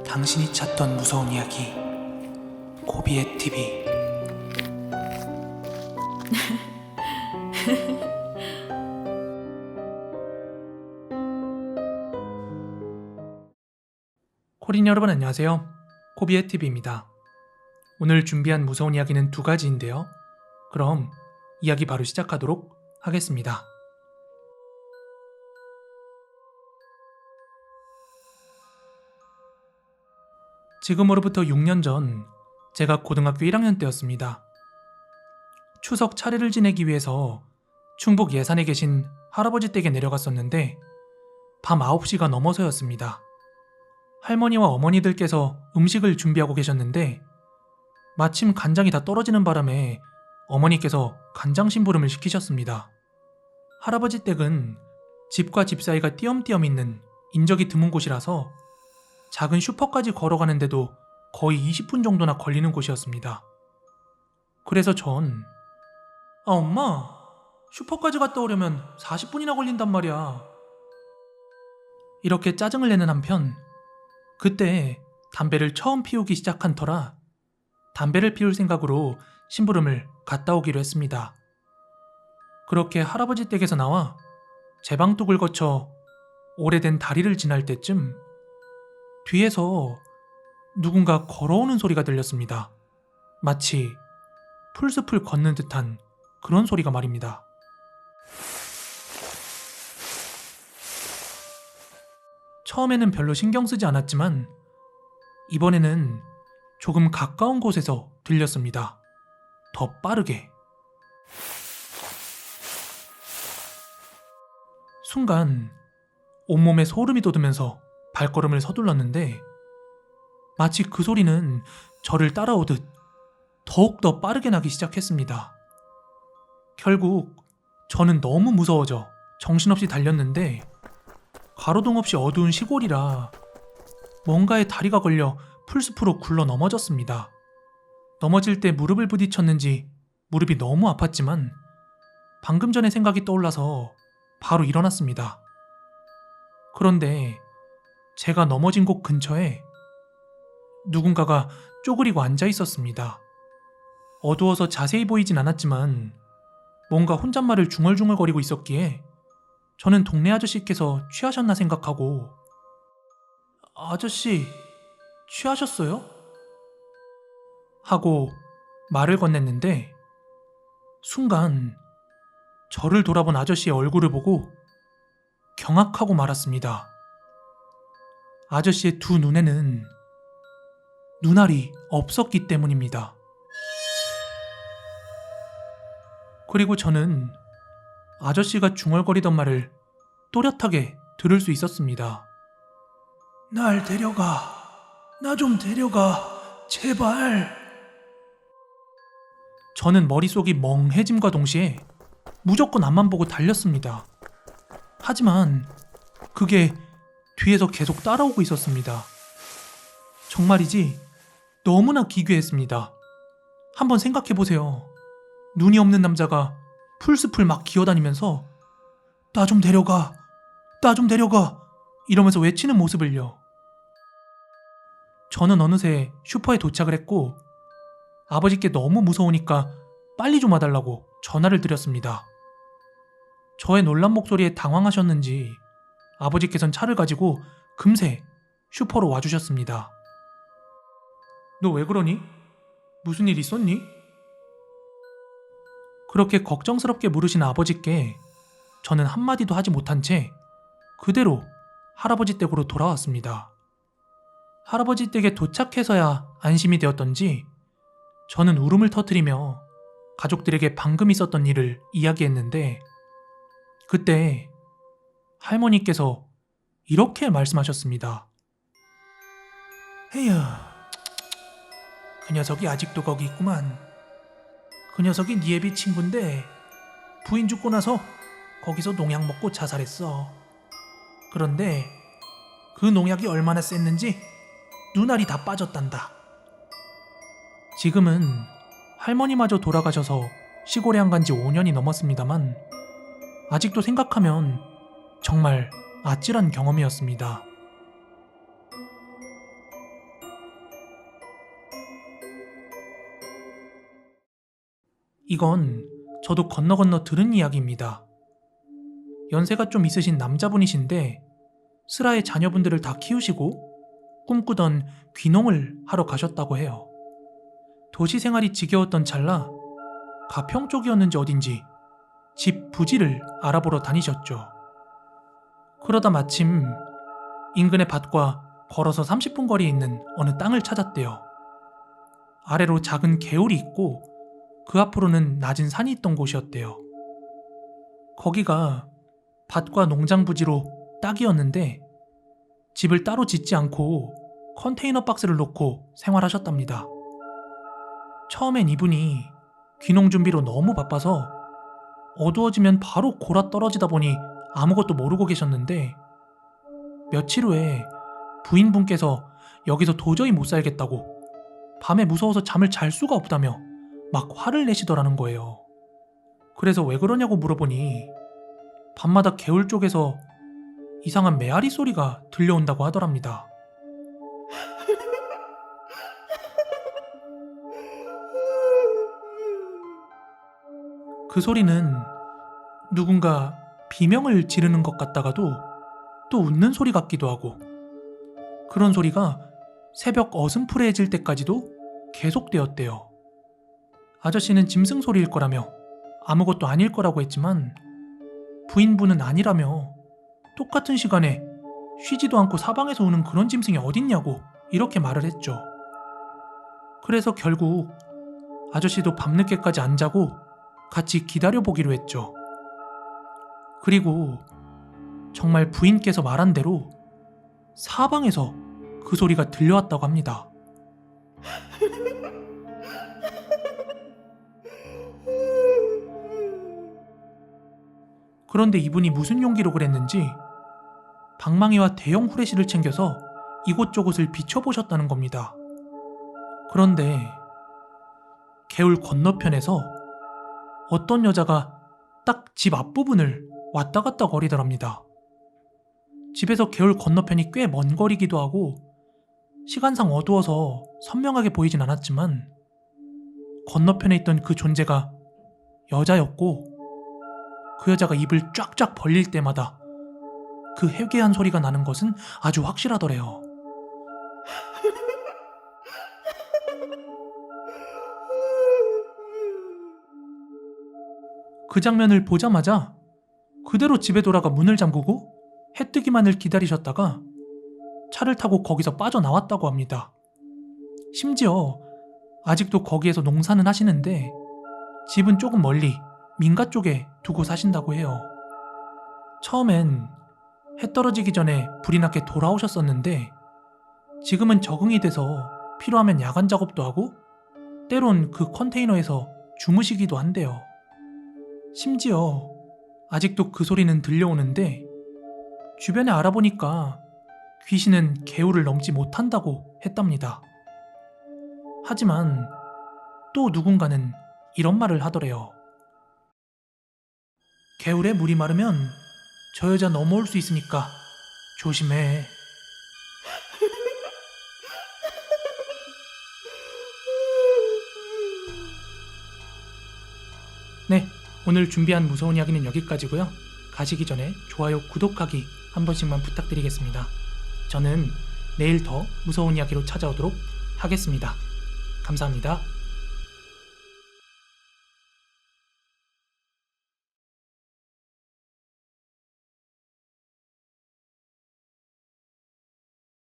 당신이 찾던 무서운 이야기 고비의 TV. 코린 여러분 안녕하세요. 고비의 TV입니다. 오늘 준비한 무서운 이야기는 두 가지인데요. 그럼 이야기 바로 시작하도록 하겠습니다. 지금으로부터 6년 전 제가 고등학교 1학년 때였습니다. 추석 차례를 지내기 위해서 충북 예산에 계신 할아버지 댁에 내려갔었는데 밤 9시가 넘어서였습니다. 할머니와 어머니들께서 음식을 준비하고 계셨는데 마침 간장이 다 떨어지는 바람에 어머니께서 간장 심부름을 시키셨습니다. 할아버지 댁은 집과 집 사이가 띄엄띄엄 있는 인적이 드문 곳이라서 작은 슈퍼까지 걸어가는데도 거의 20분 정도나 걸리는 곳이었습니다. 그래서 전 엄마, 슈퍼까지 갔다 오려면 40분이나 걸린단 말이야. 이렇게 짜증을 내는 한편 그때 담배를 처음 피우기 시작한 터라 담배를 피울 생각으로 심부름을 갔다 오기로 했습니다. 그렇게 할아버지 댁에서 나와 제 방뚝을 거쳐 오래된 다리를 지날 때쯤 뒤에서 누군가 걸어오는 소리가 들렸습니다. 마치 풀숲을 걷는 듯한 그런 소리가 말입니다. 처음에는 별로 신경 쓰지 않았지만 이번에는 조금 가까운 곳에서 들렸습니다. 더 빠르게. 순간 온몸에 소름이 돋으면서 발걸음을 서둘렀는데 마치 그 소리는 저를 따라오듯 더욱더 빠르게 나기 시작했습니다. 결국 저는 너무 무서워져 정신없이 달렸는데 가로등 없이 어두운 시골이라 뭔가에 다리가 걸려 풀숲으로 굴러 넘어졌습니다. 넘어질 때 무릎을 부딪혔는지 무릎이 너무 아팠지만 방금 전의 생각이 떠올라서 바로 일어났습니다. 그런데 제가 넘어진 곳 근처에 누군가가 쪼그리고 앉아 있었습니다. 어두워서 자세히 보이진 않았지만 뭔가 혼잣말을 중얼중얼거리고 있었기에 저는 동네 아저씨께서 취하셨나 생각하고 아저씨, 취하셨어요? 하고 말을 건넸는데 순간 저를 돌아본 아저씨의 얼굴을 보고 경악하고 말았습니다. 아저씨의 두 눈에는 눈알이 없었기 때문입니다. 그리고 저는 아저씨가 중얼거리던 말을 또렷하게 들을 수 있었습니다. 날 데려가. 나 좀 데려가. 제발. 저는 머릿속이 멍해짐과 동시에 무조건 앞만 보고 달렸습니다. 하지만 그게 뒤에서 계속 따라오고 있었습니다. 정말이지 너무나 기괴했습니다. 한번 생각해보세요. 눈이 없는 남자가 풀숲을 막 기어다니면서 나 좀 데려가, 나 좀 데려가 이러면서 외치는 모습을요. 저는 어느새 슈퍼에 도착을 했고 아버지께 너무 무서우니까 빨리 좀 와달라고 전화를 드렸습니다. 저의 놀란 목소리에 당황하셨는지 아버지께선 차를 가지고 금세 슈퍼로 와주셨습니다. 너 왜 그러니? 무슨 일 있었니? 그렇게 걱정스럽게 물으신 아버지께 저는 한마디도 하지 못한 채 그대로 할아버지 댁으로 돌아왔습니다. 할아버지 댁에 도착해서야 안심이 되었던지 저는 울음을 터뜨리며 가족들에게 방금 있었던 일을 이야기했는데 그때 할머니께서 이렇게 말씀하셨습니다. 에휴, 그 녀석이 아직도 거기 있구만. 그 녀석이 네 애비 친구인데 부인 죽고 나서 거기서 농약 먹고 자살했어. 그런데 그 농약이 얼마나 셌는지 눈알이 다 빠졌단다. 지금은 할머니마저 돌아가셔서 시골에 안 간 지 5년이 넘었습니다만 아직도 생각하면 정말 아찔한 경험이었습니다. 이건 저도 건너 건너 들은 이야기입니다. 연세가 좀 있으신 남자분이신데 슬하에 자녀분들을 다 키우시고 꿈꾸던 귀농을 하러 가셨다고 해요. 도시 생활이 지겨웠던 찰나 가평 쪽이었는지 어딘지 집 부지를 알아보러 다니셨죠. 그러다 마침 인근의 밭과 걸어서 30분 거리에 있는 어느 땅을 찾았대요. 아래로 작은 개울이 있고 그 앞으로는 낮은 산이 있던 곳이었대요. 거기가 밭과 농장 부지로 딱이었는데 집을 따로 짓지 않고 컨테이너 박스를 놓고 생활하셨답니다. 처음엔 이분이 귀농 준비로 너무 바빠서 어두워지면 바로 골아 떨어지다 보니 아무것도 모르고 계셨는데 며칠 후에 부인분께서 여기서 도저히 못 살겠다고 밤에 무서워서 잠을 잘 수가 없다며 막 화를 내시더라는 거예요. 그래서 왜 그러냐고 물어보니 밤마다 개울 쪽에서 이상한 메아리 소리가 들려온다고 하더랍니다. 그 소리는 누군가 비명을 지르는 것 같다가도 또 웃는 소리 같기도 하고 그런 소리가 새벽 어슴푸레해질 때까지도 계속되었대요. 아저씨는 짐승 소리일 거라며 아무것도 아닐 거라고 했지만 부인분은 아니라며 똑같은 시간에 쉬지도 않고 사방에서 오는 그런 짐승이 어딨냐고 이렇게 말을 했죠. 그래서 결국 아저씨도 밤늦게까지 안 자고 같이 기다려보기로 했죠. 그리고 정말 부인께서 말한 대로 사방에서 그 소리가 들려왔다고 합니다. 그런데 이분이 무슨 용기로 그랬는지 방망이와 대형 후레쉬를 챙겨서 이곳저곳을 비춰보셨다는 겁니다. 그런데 개울 건너편에서 어떤 여자가 딱 집 앞부분을 왔다 갔다 거리더랍니다. 집에서 개울 건너편이 꽤 먼 거리기도 하고 시간상 어두워서 선명하게 보이진 않았지만 건너편에 있던 그 존재가 여자였고 그 여자가 입을 쫙쫙 벌릴 때마다 그 해괴한 소리가 나는 것은 아주 확실하더래요. 그 장면을 보자마자 그대로 집에 돌아가 문을 잠그고 해 뜨기만을 기다리셨다가 차를 타고 거기서 빠져나왔다고 합니다. 심지어 아직도 거기에서 농사는 하시는데 집은 조금 멀리 민가 쪽에 두고 사신다고 해요. 처음엔 해 떨어지기 전에 불이 나게 돌아오셨었는데 지금은 적응이 돼서 필요하면 야간 작업도 하고 때론 그 컨테이너에서 주무시기도 한대요. 심지어 아직도 그 소리는 들려오는데 주변에 알아보니까 귀신은 개울을 넘지 못한다고 했답니다. 하지만 또 누군가는 이런 말을 하더래요. 개울에 물이 마르면 저 여자 넘어올 수 있으니까 조심해. 네, 오늘 준비한 무서운 이야기는 여기까지고요. 가시기 전에 좋아요, 구독하기 한 번씩만 부탁드리겠습니다. 저는 내일 더 무서운 이야기로 찾아오도록 하겠습니다. 감사합니다.